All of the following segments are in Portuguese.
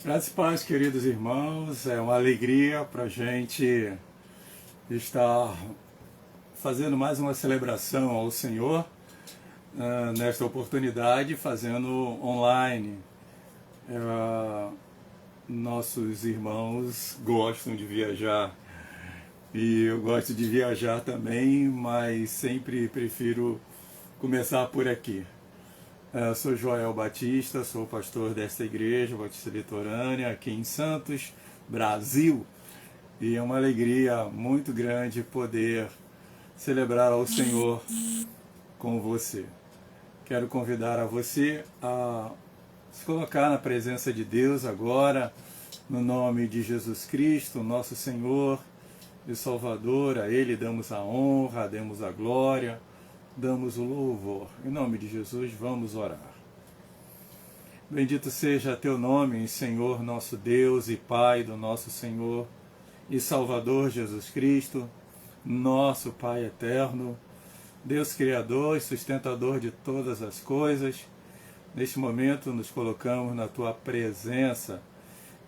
Graças e paz, queridos irmãos, é uma alegria para a gente estar fazendo mais uma celebração ao Senhor, nesta oportunidade, fazendo online. Nossos irmãos gostam de viajar e eu gosto de viajar também, mas sempre prefiro começar por aqui. Eu sou Joel Batista, sou pastor desta igreja Batista Litorânea, aqui em Santos, Brasil. E é uma alegria muito grande poder celebrar ao Senhor com você. Quero convidar a você a se colocar na presença de Deus agora, no nome de Jesus Cristo, nosso Senhor e Salvador. A Ele damos a honra, damos a glória, damos o louvor. Em nome de Jesus, vamos orar. Bendito seja teu nome, Senhor, nosso Deus e Pai do nosso Senhor e Salvador Jesus Cristo, nosso Pai eterno, Deus Criador e sustentador de todas as coisas. Neste momento nos colocamos na tua presença,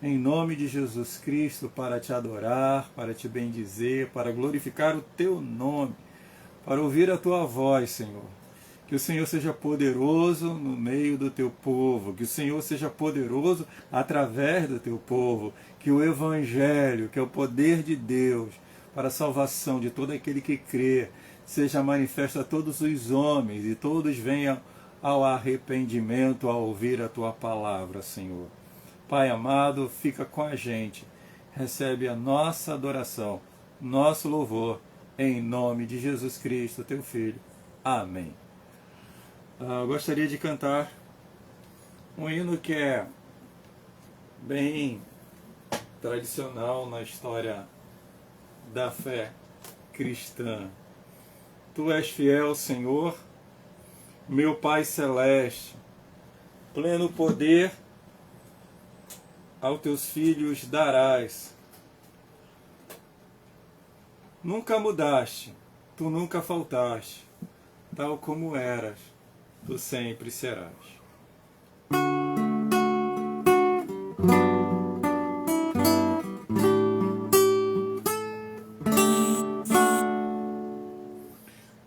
em nome de Jesus Cristo, para te adorar, para te bendizer, para glorificar o teu nome, para ouvir a tua voz, Senhor. Que o Senhor seja poderoso no meio do teu povo, que o Senhor seja poderoso através do teu povo, que o Evangelho, que é o poder de Deus para a salvação de todo aquele que crê, seja manifesto a todos os homens e todos venham ao arrependimento ao ouvir a tua palavra, Senhor. Pai amado, fica com a gente, recebe a nossa adoração, nosso louvor, em nome de Jesus Cristo, teu Filho. Amém. Eu gostaria de cantar um hino que é bem tradicional na história da fé cristã. Tu és fiel, Senhor, meu Pai celeste, pleno poder aos teus filhos darás. Nunca mudaste, tu nunca faltaste, tal como eras, tu sempre serás.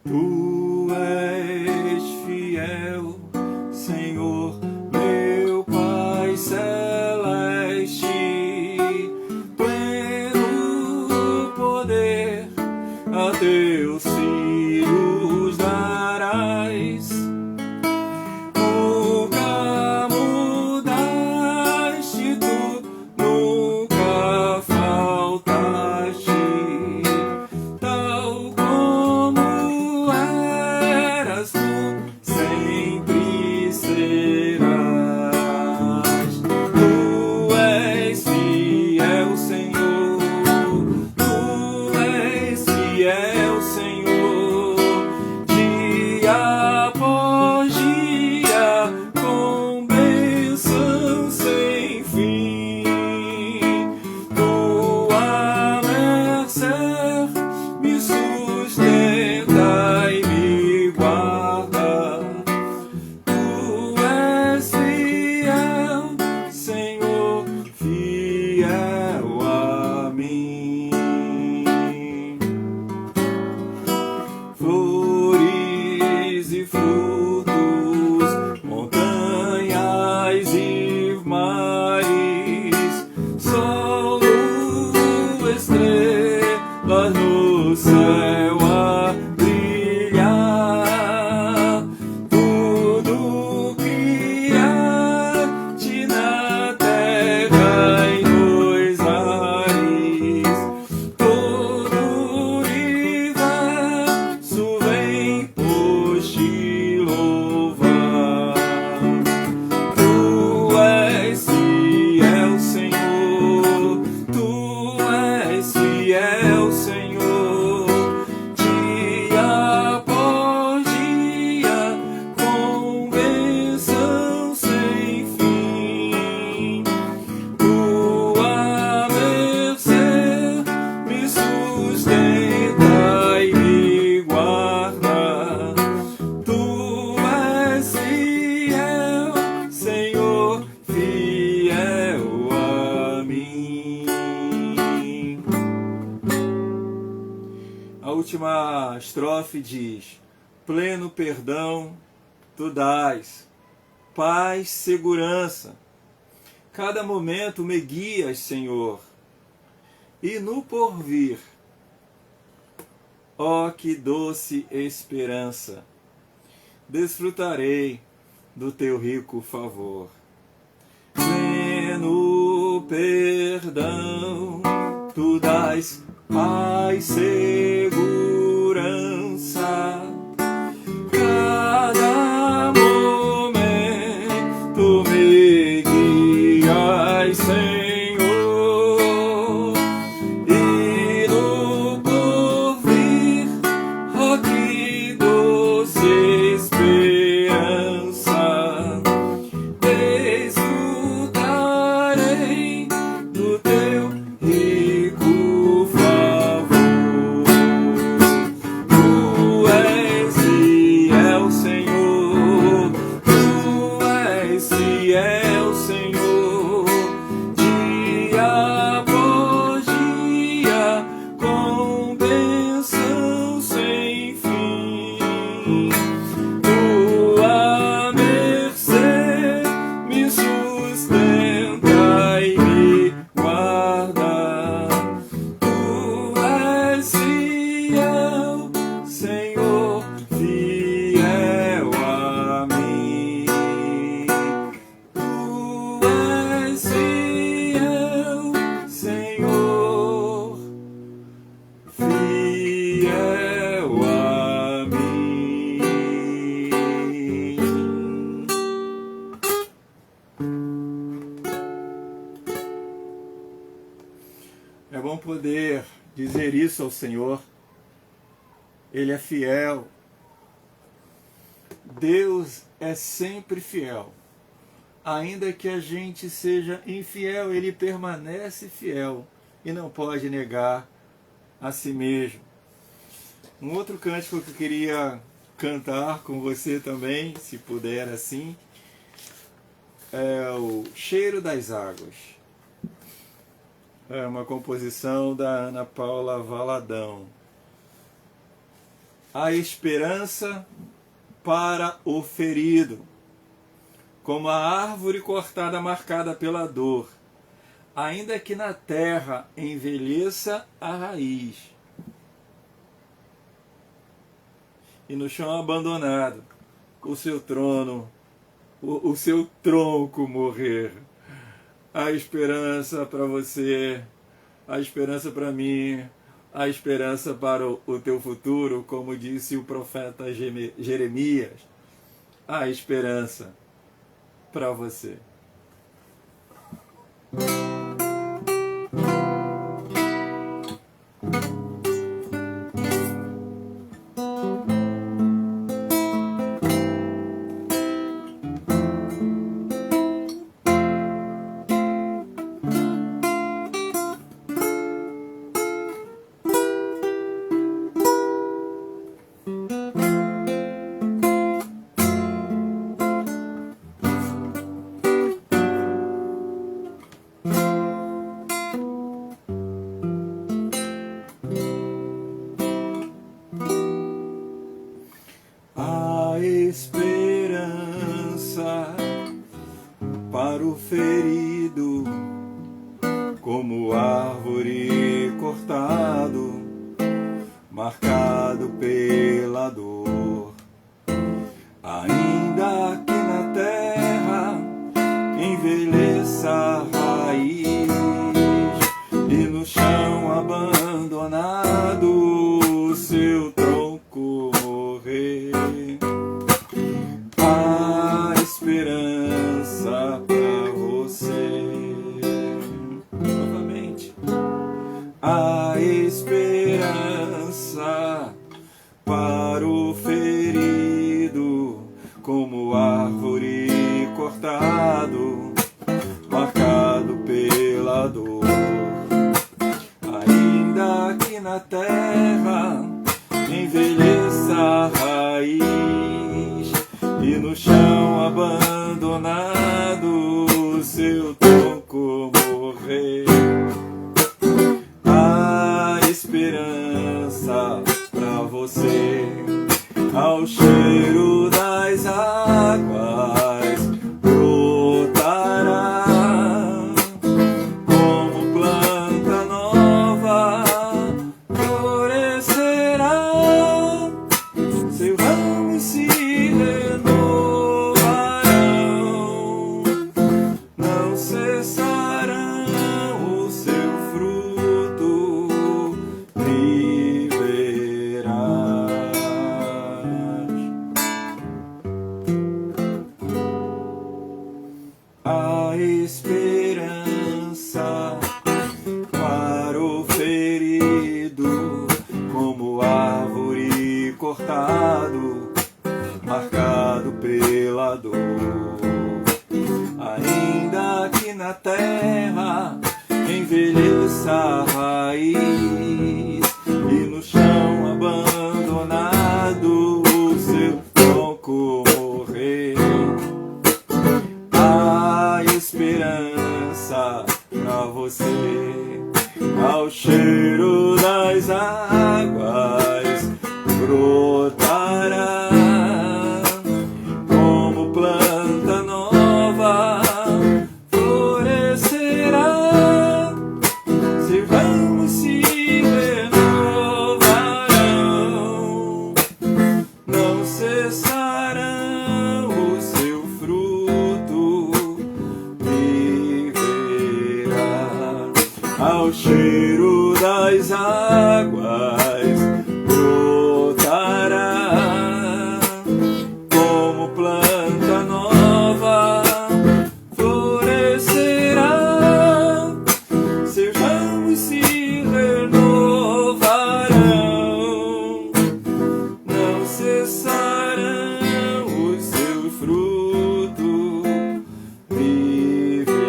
Tu és fiel, Senhor, meu Pai celeste, pleno poder a teus filhos darás. última estrofe diz: pleno perdão tu dás, paz, segurança. Cada momento me guias, Senhor, e no porvir, ó que doce esperança, desfrutarei do teu rico favor. Pleno perdão tu dás, paz, segurança. Cada momento me guias, Senhor, e no porvir, ó que doce esperança, desfrutarei do teu rico favor. Tu és fiel, Senhor, tu és fiel, Senhor, dia após dia, com bênção sem fim. Tua mercê me sustenta e me guarda. Tu és fiel, Senhor, fiel a mim. Tu és fiel, Senhor, fiel a mim. É bom poder dizer isso ao Senhor. Ele é fiel. Deus é sempre fiel. Ainda que a gente seja infiel, Ele permanece fiel e não pode negar a si mesmo. Um outro cântico que eu queria cantar com você também, se puder assim, é o Cheiro das Águas. É uma composição da Ana Paula Valadão. A esperança para o ferido, como a árvore cortada, marcada pela dor, ainda que na terra envelheça a raiz, e no chão abandonado, o seu trono, o seu tronco morrer. A esperança para você, a esperança para mim, a esperança para o teu futuro, como disse o profeta Jeremias, a esperança para você. Esperança para o ferido, como árvore cortado, marcado pela dor, ainda que na terra envelheça a raiz e no chão abandonado o seu tronco morrer. A esperança para você. Novamente. A esperança para o ferido, como árvore cortado, marcado pela dor, ainda que na terra envelheça a raiz e no chão abandonado o seu tronco morrer. A esperança para esperança para o ferido, como árvore cortado, marcado pela dor. Ainda que na terra envelheça a raiz e no chão abandonado o seu tronco morrer, há esperança pra você. Ao cheiro das águas brotará como planta nova, florescerá, seus ramos se renovarão, não cessarão o seu fruto, viverá. Ao cheiro das águas brotará como planta nova, florescerá, seus ramos se renovarão, não cessarão o seu fruto, viverá.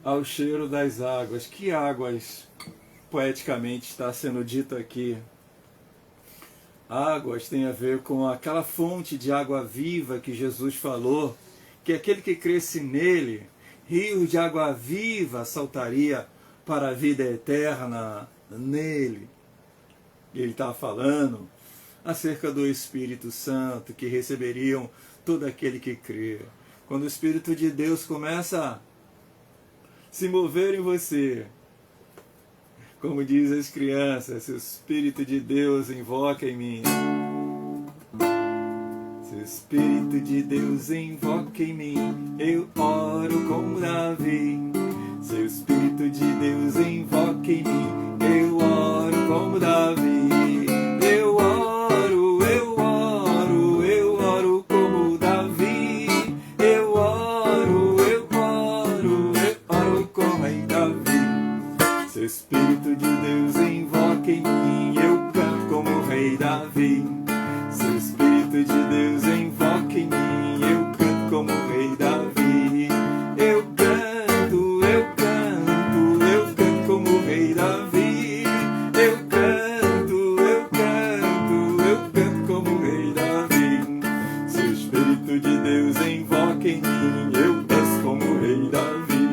Ao cheiro das águas. Que águas, poeticamente, está sendo dito aqui? Águas tem a ver com aquela fonte de água viva que Jesus falou, que aquele que cresce nele, rios de água viva saltaria para a vida eterna nele. E ele está falando acerca do Espírito Santo, que receberiam todo aquele que crê. Quando o Espírito de Deus começa a se mover em você, como diz as crianças, se o Espírito de Deus invoca em mim, se o Espírito de Deus invoca em mim, eu oro como Davi. Se o Espírito de Deus invoca em mim, eu oro como Davi. Eu oro, eu oro, eu oro como Davi. Eu oro, eu oro, eu oro como em Davi. Se o Espírito de Deus invoca em mim, eu canto como o rei Davi. Se o Espírito de Deus invoca em mim, eu canto como o rei Davi. Eu canto, eu canto, eu canto como o rei Davi. Eu canto, eu canto, eu canto como o rei Davi. Se o Espírito de Deus invoca em mim, eu danço como o rei Davi.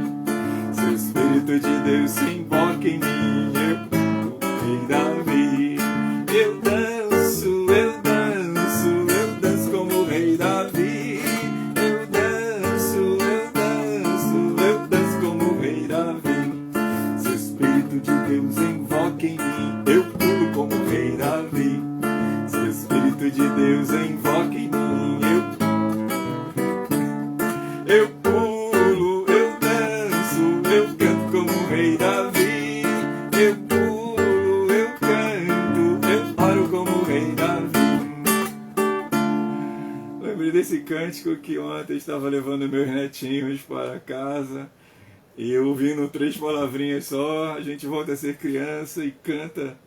Se o Espírito de Deus se invoca em mim, eu canto como o rei Davi. Eu danço, eu danço, eu danço como o rei Davi. Eu danço, eu danço, eu danço como o rei Davi. Se o Espírito de Deus invoca em mim, eu pulo como o rei Davi. Se o Espírito de Deus invoca em mim, eu pulo, eu danço, eu canto como o rei Davi. Eu pulo, eu canto, eu oro como o rei Davi. Lembrei desse cântico que ontem estava levando meus netinhos para casa e eu ouvindo 3 palavrinhas só, a gente volta a ser criança e canta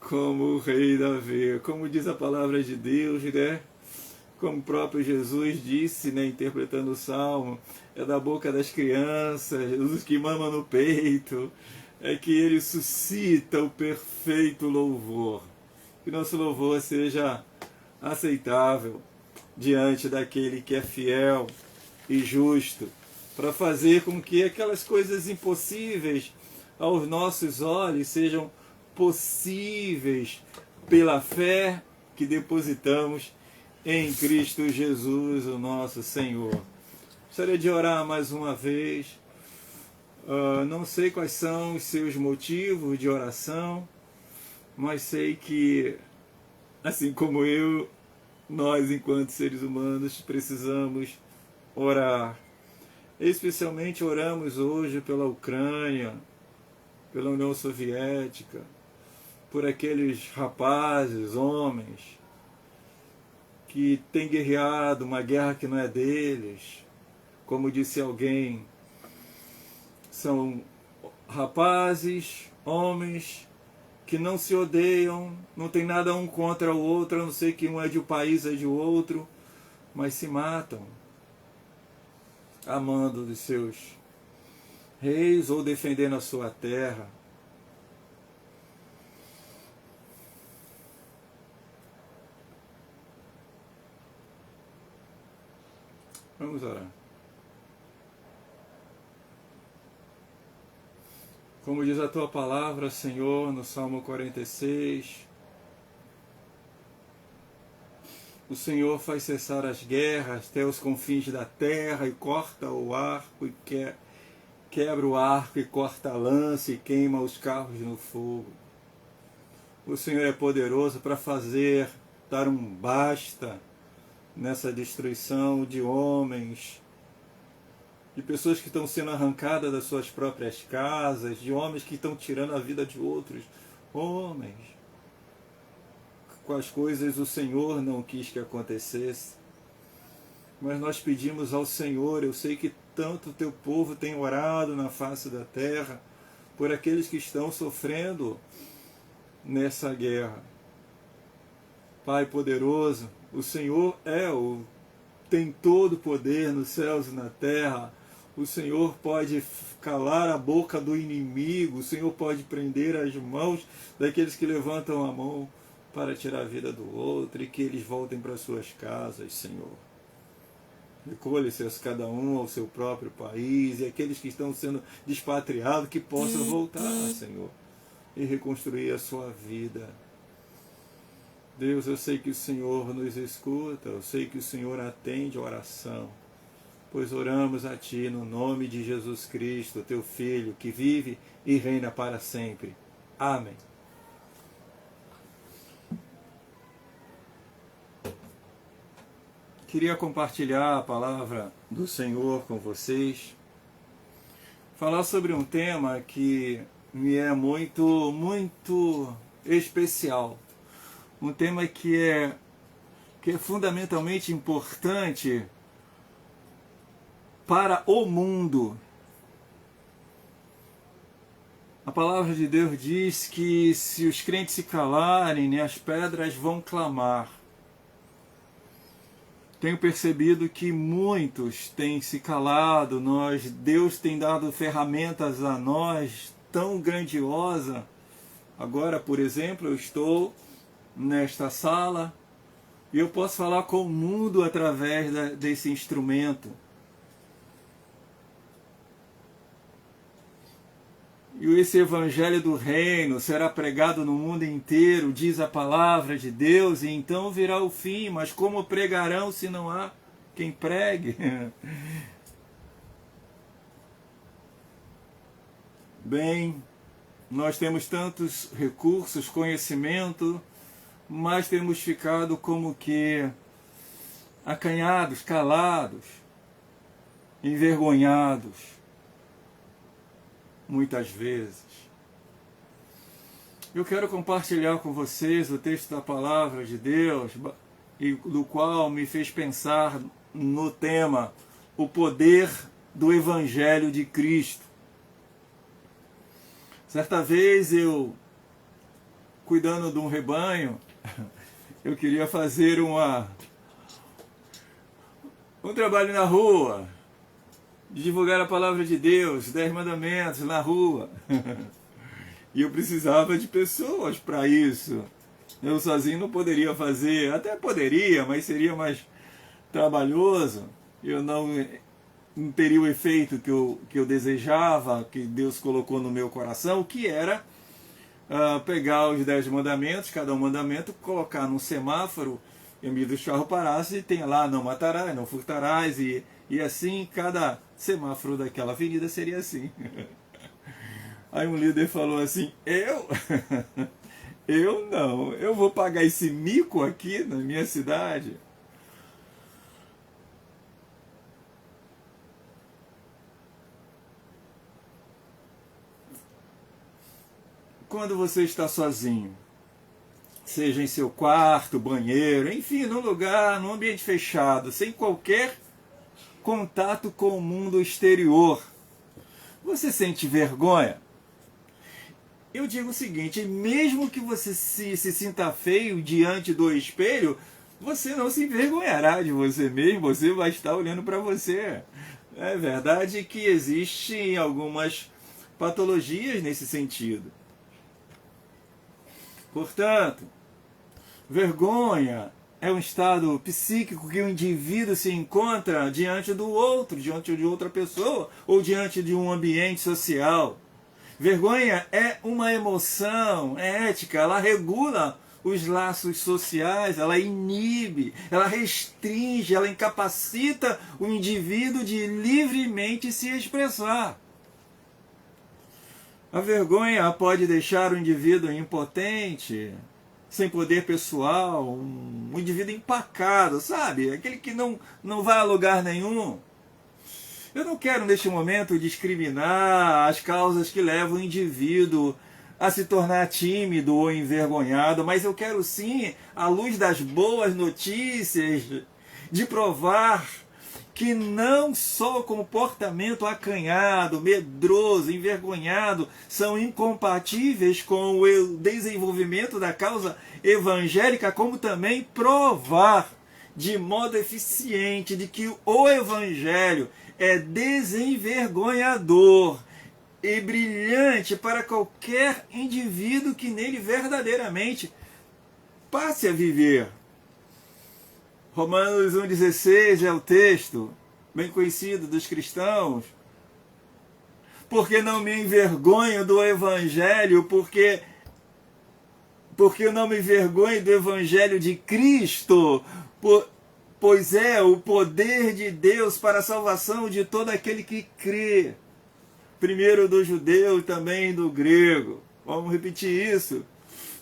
como o rei Davi. Como diz a palavra de Deus, né? Como o próprio Jesus disse, né, interpretando o Salmo, é da boca das crianças, os que mamam no peito, é que ele suscita o perfeito louvor. Que nosso louvor seja aceitável diante daquele que é fiel e justo, para fazer com que aquelas coisas impossíveis aos nossos olhos sejam possíveis pela fé que depositamos em Cristo Jesus, o nosso Senhor. Gostaria de orar mais uma vez. Não sei quais são os seus motivos de oração, mas sei que, assim como eu, nós, enquanto seres humanos, precisamos orar. Especialmente oramos hoje pela Ucrânia, pela União Soviética, por aqueles rapazes, homens, que têm guerreado uma guerra que não é deles. Como disse alguém, são rapazes, homens, que não se odeiam, não tem nada um contra o outro, a não ser que um é de um país, é de outro, mas se matam, amando os seus reis ou defendendo a sua terra. Vamos orar. Como diz a tua palavra, Senhor, no Salmo 46, o Senhor faz cessar as guerras até os confins da terra e corta o arco e quebra o arco e corta a lança e queima os carros no fogo. O Senhor é poderoso para dar um basta nessa destruição de homens, de pessoas que estão sendo arrancadas das suas próprias casas, de homens que estão tirando a vida de outros homens, com as coisas o Senhor não quis que acontecesse. Mas nós pedimos ao Senhor, eu sei que tanto o teu povo tem orado na face da terra, por aqueles que estão sofrendo nessa guerra. Pai poderoso, o Senhor tem todo o poder nos céus e na terra. O Senhor pode calar a boca do inimigo, o Senhor pode prender as mãos daqueles que levantam a mão para tirar a vida do outro e que eles voltem para suas casas, Senhor. Recolhe-se cada um ao seu próprio país e aqueles que estão sendo despatriados que possam voltar, Senhor, e reconstruir a sua vida. Deus, eu sei que o Senhor nos escuta, eu sei que o Senhor atende a oração, pois oramos a Ti no nome de Jesus Cristo, Teu Filho, que vive e reina para sempre. Amém. Queria compartilhar a palavra do Senhor com vocês, falar sobre um tema que me é muito especial, um tema que é fundamentalmente importante para o mundo. A palavra de Deus diz que se os crentes se calarem, as pedras vão clamar. Tenho percebido que muitos têm se calado, Deus tem dado ferramentas a nós tão grandiosa. Agora, por exemplo, eu estou nesta sala e eu posso falar com o mundo através desse instrumento. E esse evangelho do reino será pregado no mundo inteiro, diz a palavra de Deus, e então virá o fim. Mas como pregarão se não há quem pregue? Bem, nós temos tantos recursos, conhecimento, mas temos ficado como que acanhados, calados, envergonhados. Muitas vezes. Eu quero compartilhar com vocês o texto da palavra de Deus, do qual me fez pensar no tema, o poder do Evangelho de Cristo. Certa vez eu, cuidando de um rebanho, eu queria fazer um trabalho na rua, de divulgar a palavra de Deus, 10 mandamentos na rua. E eu precisava de pessoas para isso. Eu sozinho não poderia fazer, até poderia, mas seria mais trabalhoso. Eu não teria o efeito que eu desejava, que Deus colocou no meu coração, que era pegar os 10 mandamentos, cada um mandamento, colocar num semáforo, em meio dos carros parasse, e tem lá, não matarás, não furtarás, e assim, cada semáforo daquela avenida seria assim. Aí um líder falou assim, eu não, eu vou pagar esse mico aqui na minha cidade? quando você está sozinho, seja em seu quarto, banheiro, enfim, num lugar, num ambiente fechado, sem qualquer contato com o mundo exterior, você sente vergonha? Eu digo o seguinte, mesmo que você se sinta feio diante do espelho, você não se envergonhará de você mesmo, você vai estar olhando para você. É verdade que existem algumas patologias nesse sentido. Portanto, vergonha é um estado psíquico que o indivíduo se encontra diante do outro, diante de outra pessoa ou diante de um ambiente social. Vergonha é uma emoção ética, ela regula os laços sociais, ela inibe, ela restringe, ela incapacita o indivíduo de livremente se expressar. A vergonha pode deixar o indivíduo impotente, sem poder pessoal, um indivíduo empacado, sabe? Aquele que não vai a lugar nenhum. Eu não quero, neste momento, discriminar as causas que levam o indivíduo a se tornar tímido ou envergonhado, mas eu quero sim, à luz das boas notícias, de provar que não só o comportamento acanhado, medroso, envergonhado são incompatíveis com o desenvolvimento da causa evangélica, como também provar de modo eficiente de que o evangelho é desenvergonhador e brilhante para qualquer indivíduo que nele verdadeiramente passe a viver. Romanos 1,16 é o texto bem conhecido dos cristãos. Porque não me envergonho do evangelho, porque eu não me envergonho do evangelho de Cristo, pois é o poder de Deus para a salvação de todo aquele que crê. Primeiro do judeu e também do grego. Vamos repetir isso.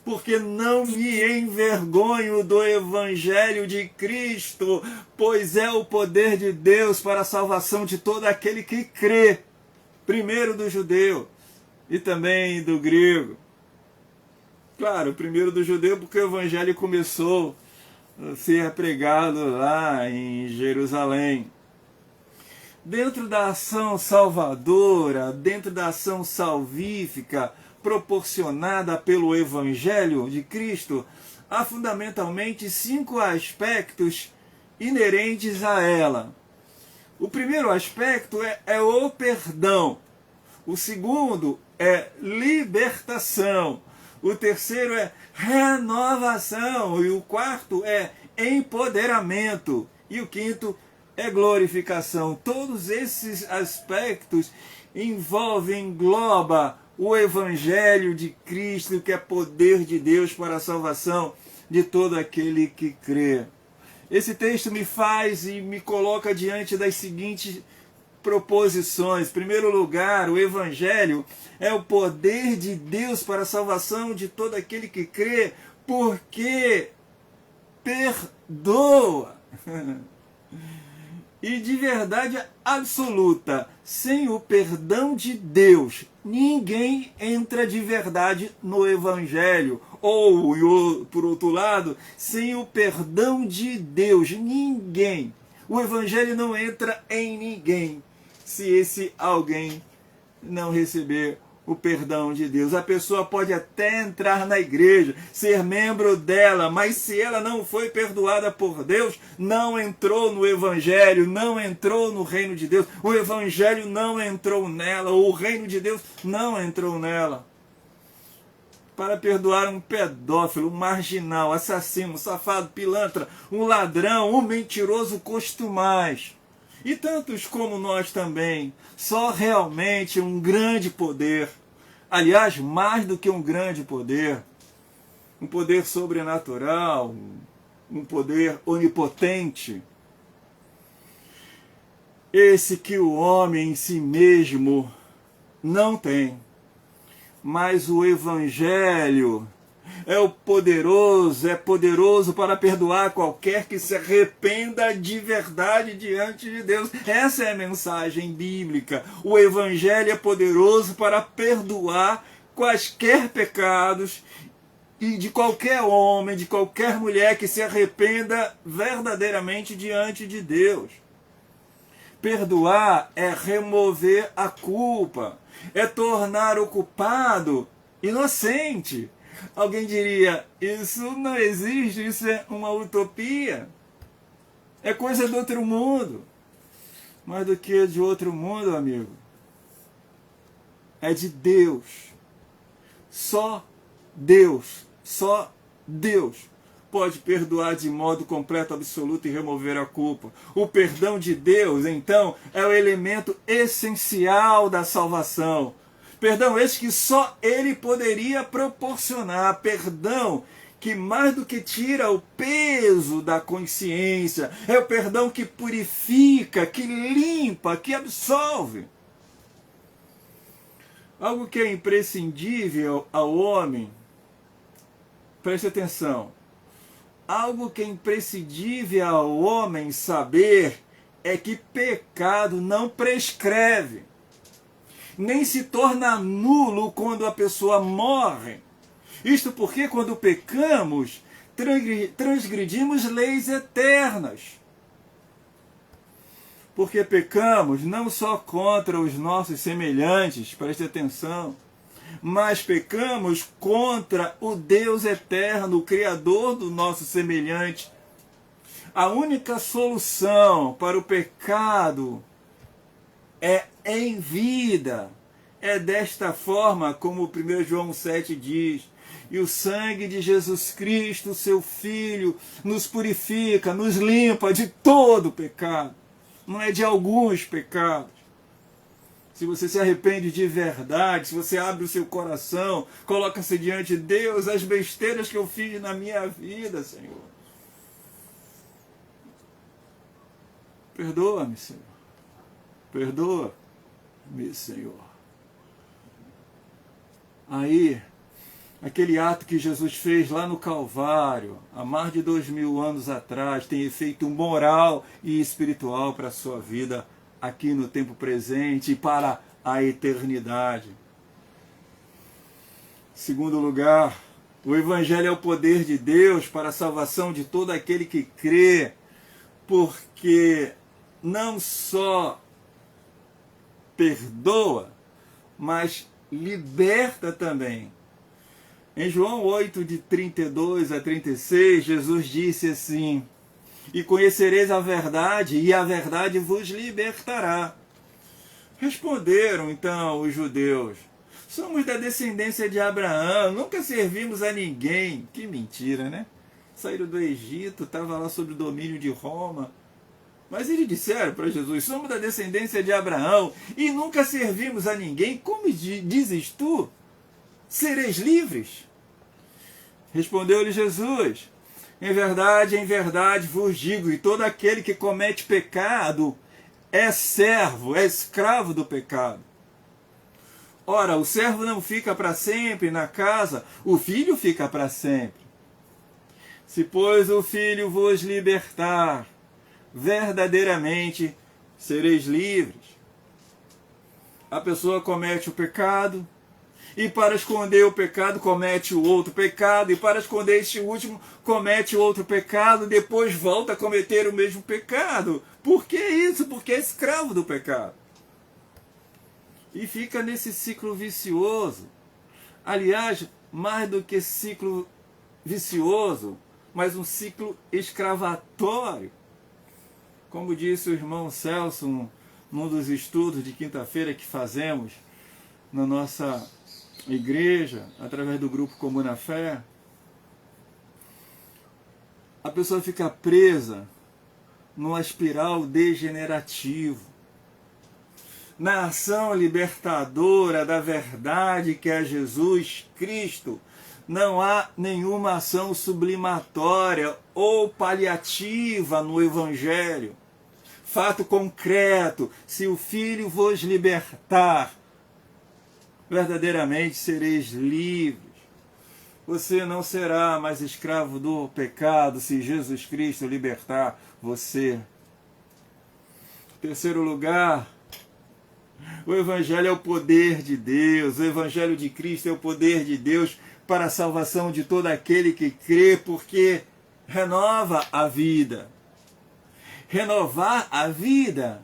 Porque não me envergonho do evangelho de Cristo, pois é o poder de Deus para a salvação de todo aquele que crê. Primeiro do judeu e também do grego. Claro, primeiro do judeu porque o evangelho começou a ser pregado lá em Jerusalém. Dentro da ação salvadora, dentro da ação salvífica proporcionada pelo Evangelho de Cristo, há fundamentalmente 5 aspectos inerentes a ela. O primeiro aspecto é o perdão. O segundo é libertação. O terceiro é renovação. E o quarto é empoderamento. E o quinto é glorificação. Todos esses aspectos engloba o Evangelho de Cristo, que é poder de Deus para a salvação de todo aquele que crê. Esse texto me faz e me coloca diante das seguintes proposições. Em primeiro lugar, o Evangelho é o poder de Deus para a salvação de todo aquele que crê, porque perdoa. E de verdade absoluta, sem o perdão de Deus, ninguém entra de verdade no Evangelho. Ou, por outro lado, sem o perdão de Deus, ninguém. O Evangelho não entra em ninguém se esse alguém não receber o perdão de Deus. A pessoa pode até entrar na igreja, ser membro dela, mas se ela não foi perdoada por Deus, não entrou no Evangelho, não entrou no reino de Deus. O Evangelho não entrou nela, o reino de Deus não entrou nela. Para perdoar um pedófilo, um marginal, assassino, um safado, pilantra, um ladrão, um mentiroso, costumais, e tantos como nós também, só realmente um grande poder, aliás, mais do que um grande poder, um poder sobrenatural, um poder onipotente, esse que o homem em si mesmo não tem. Mas o Evangelho é poderoso para perdoar qualquer que se arrependa de verdade diante de Deus. Essa é a mensagem bíblica. O Evangelho é poderoso para perdoar quaisquer pecados e de qualquer homem, de qualquer mulher que se arrependa verdadeiramente diante de Deus. Perdoar é remover a culpa, é tornar o culpado inocente. Alguém diria, isso não existe, isso é uma utopia. É coisa do outro mundo. Mais do que de outro mundo, amigo. É de Deus. Só Deus pode perdoar de modo completo, absoluto e remover a culpa. O perdão de Deus, então, é o elemento essencial da salvação. Perdão esse que só Ele poderia proporcionar. Perdão que mais do que tira o peso da consciência, é o perdão que purifica, que limpa, que absolve. Algo que é imprescindível ao homem, preste atenção, algo que é imprescindível ao homem saber é que pecado não prescreve, nem se torna nulo quando a pessoa morre. Isto porque quando pecamos, transgredimos leis eternas. Porque pecamos não só contra os nossos semelhantes, preste atenção, mas pecamos contra o Deus eterno, o Criador do nosso semelhante. A única solução para o pecado é em vida. É desta forma como 1 João 7 diz, e o sangue de Jesus Cristo, seu Filho, nos purifica, nos limpa de todo pecado. Não é de alguns pecados. Se você se arrepende de verdade, se você abre o seu coração, coloca-se diante de Deus, as besteiras que eu fiz na minha vida, Senhor. Perdoa-me, Senhor. Perdoa-me, Senhor. Aí, aquele ato que Jesus fez lá no Calvário, há mais de 2000 anos atrás, tem efeito moral e espiritual para a sua vida aqui no tempo presente e para a eternidade. Segundo lugar, o Evangelho é o poder de Deus para a salvação de todo aquele que crê, porque não só perdoa, mas liberta também. Em João 8, de 32 a 36, Jesus disse assim, e conhecereis a verdade, e a verdade vos libertará. Responderam então os judeus, somos da descendência de Abraão, nunca servimos a ninguém. Que mentira, né? Saíram do Egito, estavam lá sob o domínio de Roma. Mas eles disseram para Jesus, somos da descendência de Abraão, e nunca servimos a ninguém. Como dizes tu? Sereis livres? Respondeu-lhe Jesus, em verdade vos digo, e todo aquele que comete pecado é servo, é escravo do pecado. Ora, o servo não fica para sempre na casa, o filho fica para sempre. Se, pois, o filho vos libertar, verdadeiramente sereis livres. A pessoa comete o pecado, e para esconder o pecado comete o outro pecado, e para esconder este último comete outro pecado, depois volta a cometer o mesmo pecado. Por que isso? Porque é escravo do pecado. E fica nesse ciclo vicioso. Aliás, mais do que ciclo vicioso, mas um ciclo escravatório. Como disse o irmão Celso num dos estudos de quinta-feira que fazemos na nossa igreja, através do grupo Comum na Fé, a pessoa fica presa numa espiral degenerativo. Na ação libertadora da verdade que é Jesus Cristo, não há nenhuma ação sublimatória ou paliativa no Evangelho. Fato concreto, se o Filho vos libertar, verdadeiramente sereis livres. Você não será mais escravo do pecado se Jesus Cristo libertar você. Terceiro lugar, O Evangelho é o poder de Deus, o Evangelho de Cristo é o poder de Deus para a salvação de todo aquele que crê, porque renova a vida. Renovar a vida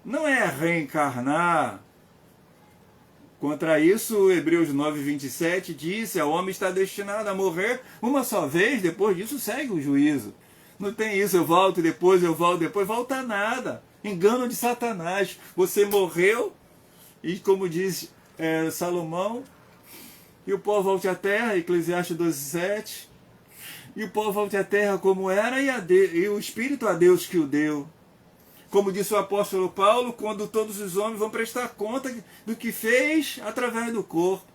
não é reencarnar. Contra isso, Hebreus 9:27 diz: o homem está destinado a morrer uma só vez, depois disso segue o juízo. Não tem isso, eu volto depois, volta nada. Engano de Satanás. Você morreu, e como diz Salomão, e o pó volte à terra, Eclesiastes 12:7, e o pó volte à terra como era, e o Espírito a Deus que o deu. Como disse o apóstolo Paulo, quando todos os homens vão prestar conta do que fez através do corpo.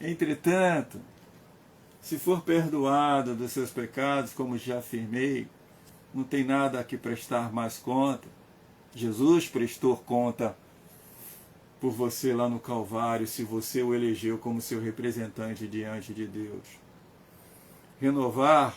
Entretanto, se for perdoado dos seus pecados, como já afirmei, não tem nada a que prestar mais conta. Jesus prestou conta por você lá no Calvário, se você o elegeu como seu representante diante de Deus. Renovar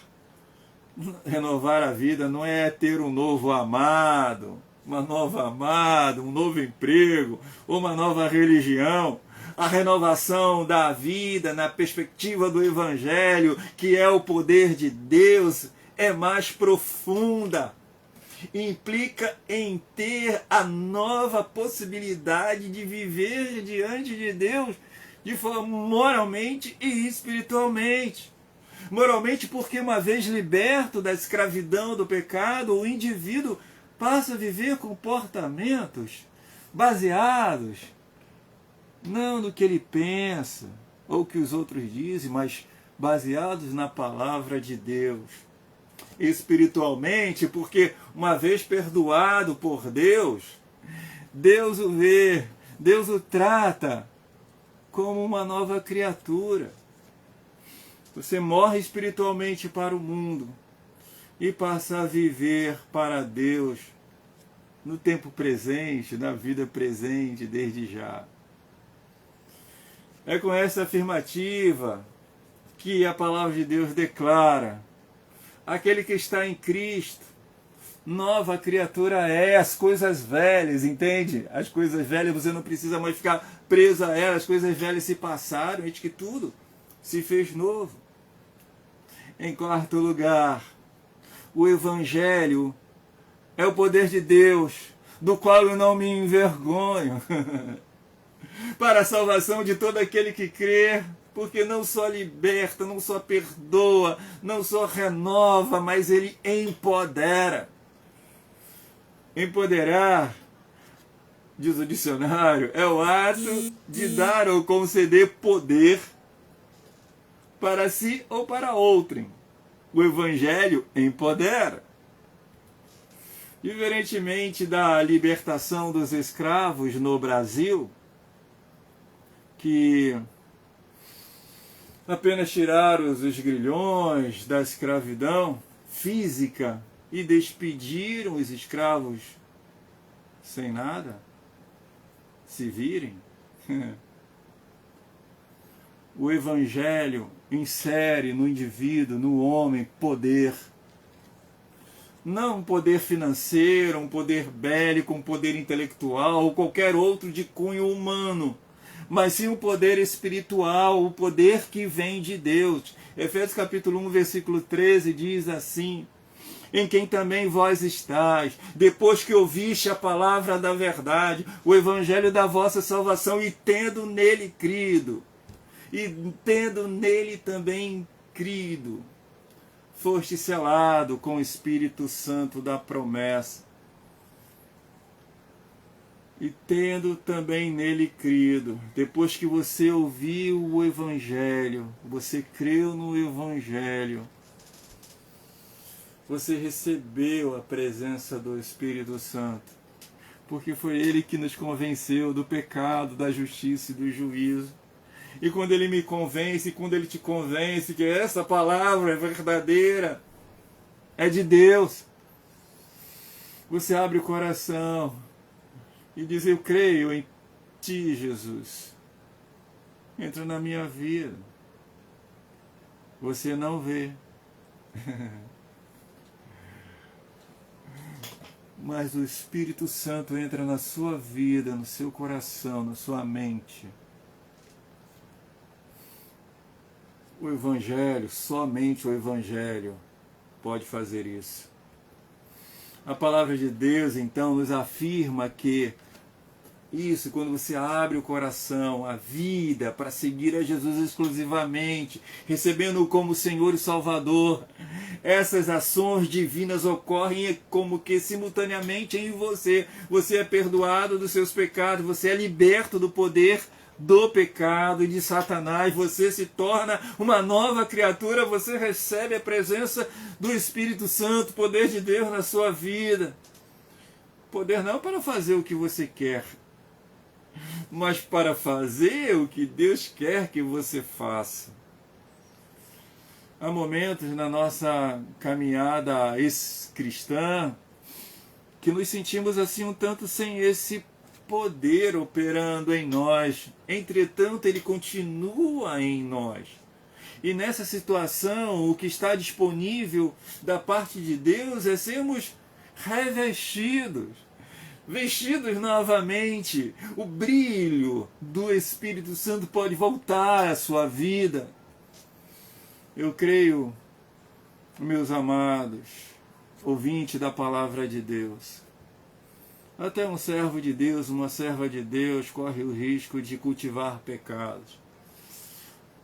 a vida não é ter um novo amado, uma nova amada, um novo emprego, ou uma nova religião. A renovação da vida na perspectiva do Evangelho, que é o poder de Deus, é mais profunda. Implica em ter a nova possibilidade de viver diante de Deus de forma moralmente e espiritualmente. Moralmente, porque uma vez liberto da escravidão do pecado, o indivíduo passa a viver comportamentos baseados não no que ele pensa ou que os outros dizem, mas baseados na palavra de Deus. Espiritualmente, porque uma vez perdoado por Deus, Deus o vê, Deus o trata como uma nova criatura. Você morre espiritualmente para o mundo e passa a viver para Deus no tempo presente, na vida presente, desde já. É com essa afirmativa que a palavra de Deus declara: aquele que está em Cristo, nova criatura é. As coisas velhas, entende? As coisas velhas você não precisa mais ficar preso a elas, as coisas velhas se passaram, eis que tudo se fez novo. Em quarto lugar, o Evangelho é o poder de Deus, do qual eu não me envergonho, para a salvação de todo aquele que crê, porque não só liberta, não só perdoa, não só renova, mas ele empodera. Empoderar, diz o dicionário, é o ato de dar ou conceder poder para si ou para outrem. O Evangelho empodera. Diferentemente da libertação dos escravos no Brasil, que apenas tiraram os grilhões da escravidão física e despediram os escravos sem nada, se virem. O Evangelho insere no indivíduo, no homem, poder. Não um poder financeiro, um poder bélico, um poder intelectual ou qualquer outro de cunho humano, mas sim um poder espiritual, o poder que vem de Deus. Efésios capítulo 1, versículo 13 diz assim: em quem também vós estáis, depois que ouviste a palavra da verdade, o evangelho da vossa salvação, e tendo nele crido, foste selado com o Espírito Santo da promessa. E tendo também nele crido, depois que você ouviu o Evangelho, você creu no Evangelho, você recebeu a presença do Espírito Santo, porque foi ele que nos convenceu do pecado, da justiça e do juízo. E quando ele me convence, quando ele te convence que essa palavra é verdadeira, é de Deus, você abre o coração e diz: eu creio em ti, Jesus. Entra na minha vida. Você não vê. mas o Espírito Santo entra na sua vida, no seu coração, na sua mente. O Evangelho, somente o Evangelho pode fazer isso. A palavra de Deus, então, nos afirma que isso, quando você abre o coração, a vida, para seguir a Jesus exclusivamente, recebendo-o como Senhor e Salvador, essas ações divinas ocorrem como que simultaneamente em você. Você é perdoado dos seus pecados, você é liberto do poder do pecado e de Satanás, você se torna uma nova criatura, você recebe a presença do Espírito Santo, poder de Deus na sua vida. Poder não para fazer o que você quer, mas para fazer o que Deus quer que você faça. Há momentos na nossa caminhada cristã que nos sentimos assim um tanto sem esse poder operando em nós. Entretanto, ele continua em nós. E nessa situação, o que está disponível da parte de Deus é sermos revestidos, vestidos novamente. O brilho do Espírito Santo pode voltar à sua vida. Eu creio, meus amados, ouvintes da palavra de Deus, até um servo de Deus, uma serva de Deus corre o risco de cultivar pecados.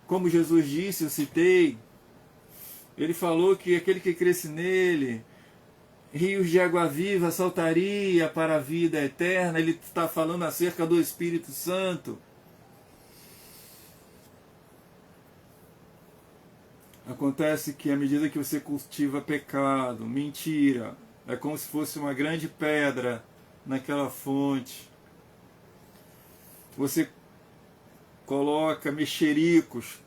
Como Jesus disse, eu citei, ele falou que aquele que cresce nele, rios de água viva saltaria para a vida eterna. Ele está falando acerca do Espírito Santo. Acontece que à medida que você cultiva pecado, mentira, é como se fosse uma grande pedra naquela fonte. Você coloca mexericos,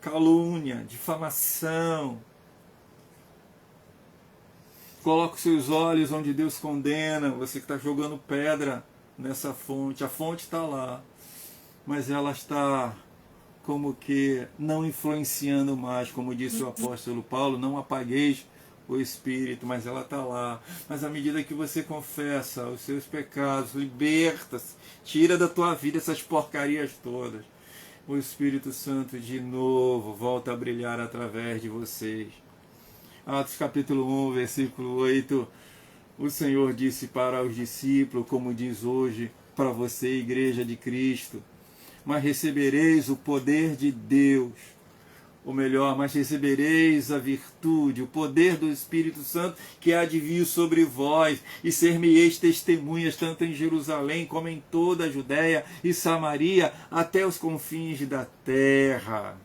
calúnia, difamação. Coloca os seus olhos onde Deus condena. Você que está jogando pedra nessa fonte. A fonte está lá, mas ela está como que não influenciando mais, como disse o apóstolo Paulo, não apagueis o Espírito, mas ela está lá. Mas à medida que você confessa os seus pecados, liberta-se, tira da tua vida essas porcarias todas, o Espírito Santo de novo volta a brilhar através de vocês. Atos capítulo 1, versículo 8, o Senhor disse para os discípulos, como diz hoje para você, Igreja de Cristo, mas recebereis o poder de Deus, ou melhor, mas recebereis a virtude, o poder do Espírito Santo que há de vir sobre vós, e ser-me-eis testemunhas tanto em Jerusalém como em toda a Judéia e Samaria, até os confins da terra.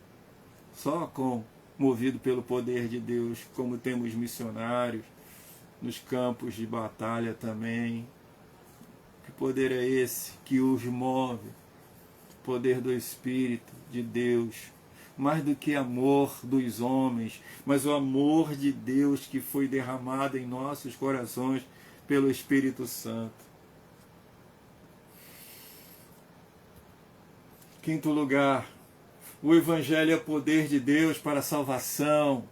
Só movido pelo poder de Deus, como temos missionários nos campos de batalha também. Que poder é esse que os move? O poder do Espírito de Deus. Mais do que amor dos homens, mas o amor de Deus que foi derramado em nossos corações pelo Espírito Santo. Quinto lugar, o Evangelho é poder de Deus para a salvação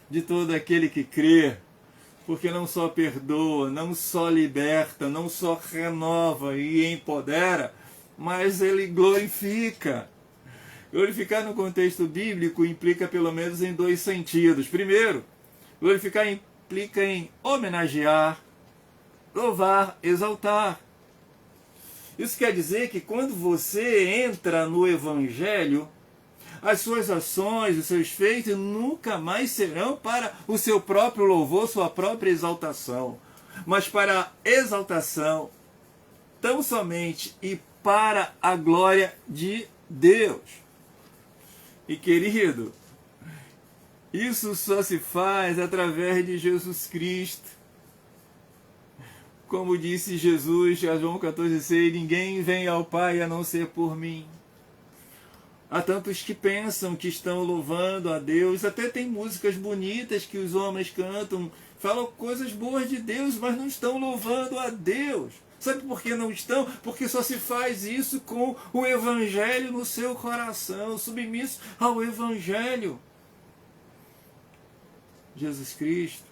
de todo aquele que crê, porque não só perdoa, não só liberta, não só renova e empodera, mas ele glorifica. Glorificar no contexto bíblico implica pelo menos em dois sentidos. Primeiro, glorificar implica em homenagear, louvar, exaltar. Isso quer dizer que quando você entra no Evangelho, as suas ações, os seus feitos nunca mais serão para o seu próprio louvor, sua própria exaltação, mas para a exaltação tão somente e para a glória de Deus. E querido, isso só se faz através de Jesus Cristo. Como disse Jesus a João 14,6, ninguém vem ao Pai a não ser por mim. Há tantos que pensam que estão louvando a Deus, até tem músicas bonitas que os homens cantam, falam coisas boas de Deus, mas não estão louvando a Deus. Sabe por que não estão? Porque só se faz isso com o Evangelho no seu coração, submisso ao Evangelho. Jesus Cristo.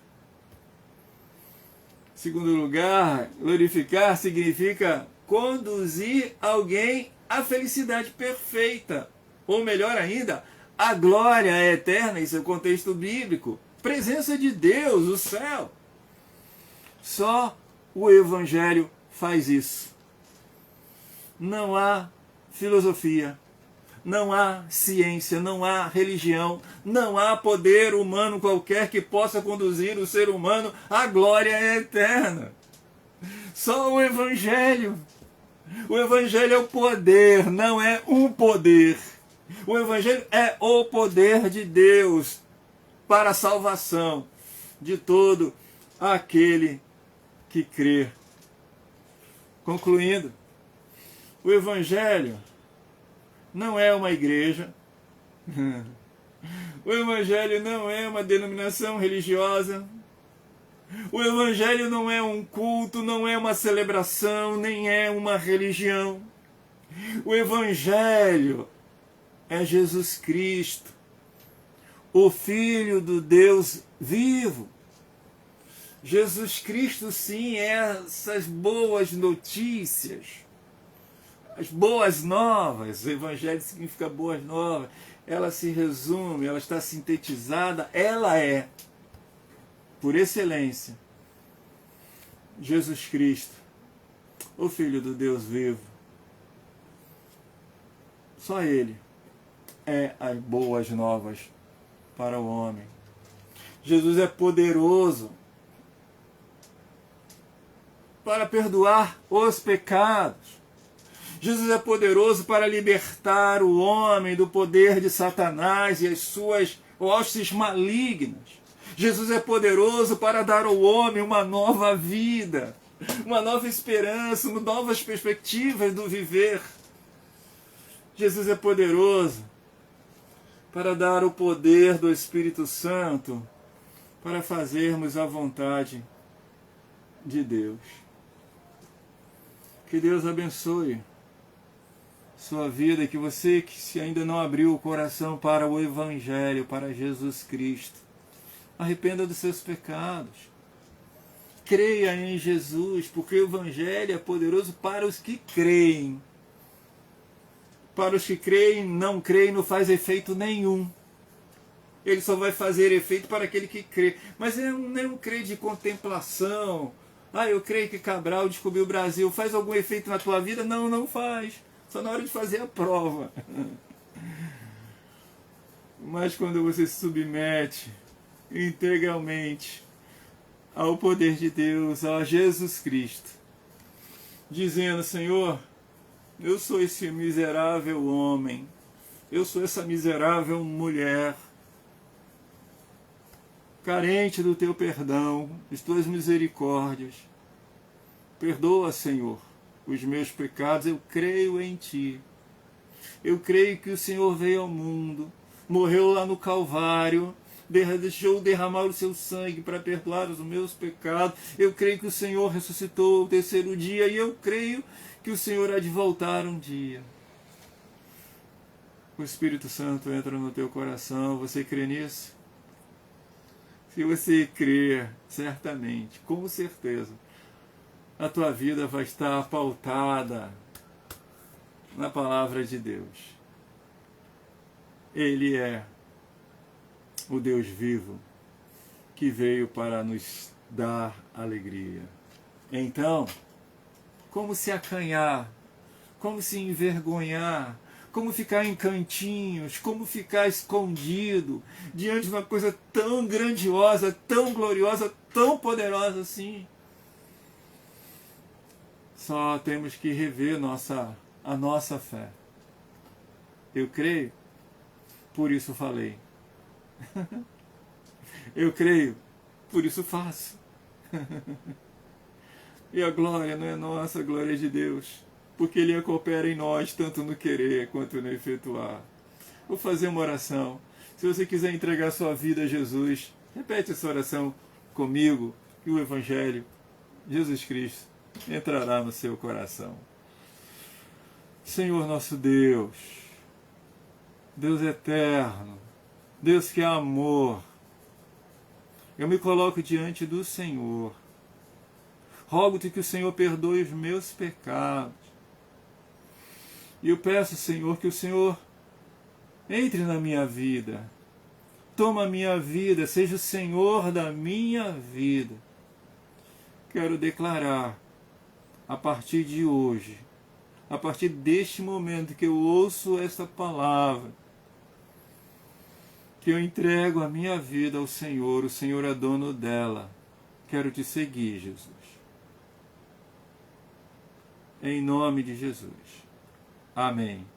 Segundo lugar, glorificar significa conduzir alguém à felicidade perfeita. Ou melhor ainda, a glória eterna em seu contexto bíblico. Presença de Deus, o céu. Só o Evangelho faz isso. Não há filosofia, não há ciência, não há religião, não há poder humano qualquer que possa conduzir o ser humano à glória eterna. Só o Evangelho. O Evangelho é o poder, não é um poder. O Evangelho é o poder de Deus para a salvação de todo aquele que crê. Concluindo, o Evangelho não é uma igreja, o Evangelho não é uma denominação religiosa, o Evangelho não é um culto, não é uma celebração, nem é uma religião. O Evangelho é Jesus Cristo, o Filho do Deus vivo. Jesus Cristo, sim, é essas boas notícias, as boas novas. O Evangelho significa boas novas. Ela se resume, ela está sintetizada, ela é, por excelência, Jesus Cristo, o Filho do Deus vivo. Só Ele é as boas novas para o homem. Jesus é poderoso para perdoar os pecados. Jesus é poderoso para libertar o homem do poder de Satanás e as suas hostes malignas. Jesus é poderoso para dar ao homem uma nova vida, uma nova esperança, novas perspectivas do viver. Jesus é poderoso para dar o poder do Espírito Santo para fazermos a vontade de Deus. Que Deus abençoe sua vida, que você que se ainda não abriu o coração para o Evangelho, para Jesus Cristo, arrependa dos seus pecados. Creia em Jesus, porque o Evangelho é poderoso para os que creem. Para os que creem, não não faz efeito nenhum. Ele só vai fazer efeito para aquele que crê. Mas não é um crer de contemplação. Eu creio que Cabral descobriu o Brasil. Faz algum efeito na tua vida? Não, não faz. Só na hora de fazer a prova. Mas quando você se submete integralmente ao poder de Deus, a Jesus Cristo, dizendo: Senhor, eu sou esse miserável homem, eu sou essa miserável mulher, carente do teu perdão, das tuas misericórdias. Perdoa, Senhor, os meus pecados. Eu creio em Ti. Eu creio que o Senhor veio ao mundo, morreu lá no Calvário, deixou derramar o seu sangue para perdoar os meus pecados. Eu creio que o Senhor ressuscitou ao terceiro dia e eu creio que o Senhor há de voltar um dia. O Espírito Santo entra no teu coração. Você crê nisso? Se você crer, certamente, com certeza, a tua vida vai estar pautada na palavra de Deus. Ele é o Deus vivo que veio para nos dar alegria. Então, como se acanhar, como se envergonhar, como ficar em cantinhos, como ficar escondido diante de uma coisa tão grandiosa, tão gloriosa, tão poderosa assim? Só temos que rever a nossa fé. Eu creio, por isso falei. Eu creio, por isso faço. E a glória não é nossa, a glória é de Deus, porque Ele coopera em nós, tanto no querer quanto no efetuar. Vou fazer uma oração. Se você quiser entregar sua vida a Jesus, repete essa oração comigo, que o Evangelho, Jesus Cristo, entrará no seu coração. Senhor nosso Deus, Deus eterno, Deus que é amor, eu me coloco diante do Senhor Rogo-te que o Senhor perdoe os meus pecados. E eu peço, Senhor, que o Senhor entre na minha vida. Toma a minha vida, seja o Senhor da minha vida. Quero declarar, a partir de hoje, a partir deste momento que eu ouço esta palavra, que eu entrego a minha vida ao Senhor, o Senhor é dono dela. Quero te seguir, Jesus. Em nome de Jesus. Amém.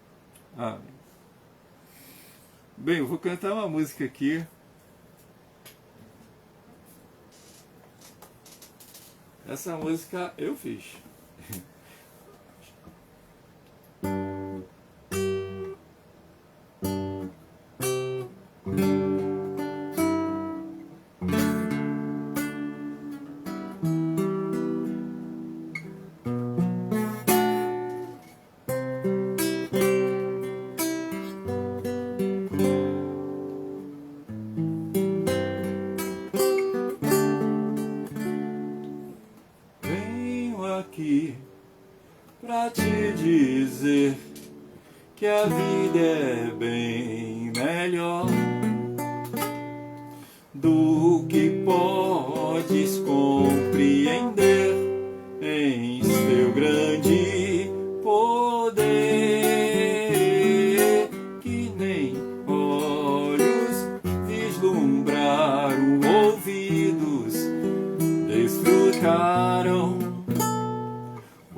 Amém. Bem, eu vou cantar uma música aqui. Essa música eu fiz. Pra te dizer que a vida é bem melhor do que podes compreender em seu grande poder, que nem olhos vislumbraram, ouvidos desfrutaram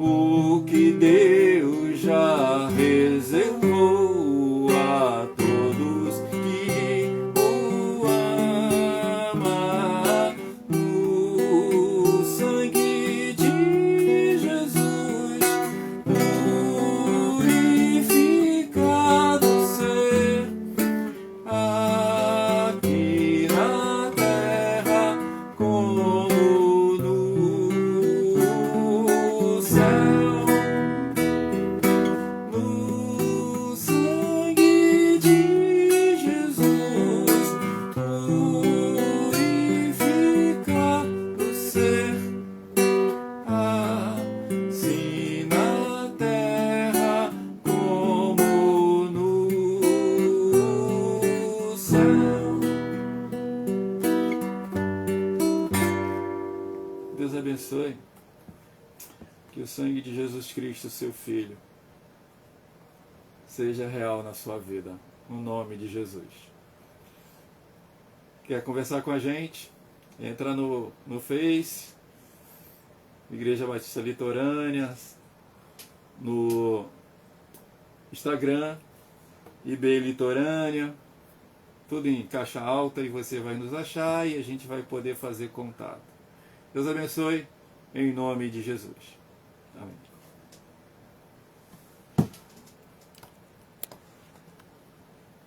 o que Deus já reservou a todos que o amam. O sangue de Jesus purifica do ser aqui na terra como Deus abençoe, que o sangue de Jesus Cristo, seu Filho, seja real na sua vida, no nome de Jesus. Quer conversar com a gente? Entra no Face, Igreja Batista Litorânea, no Instagram, IB Litorânea, tudo em caixa alta, e você vai nos achar e a gente vai poder fazer contato. Deus abençoe, em nome de Jesus. Amém.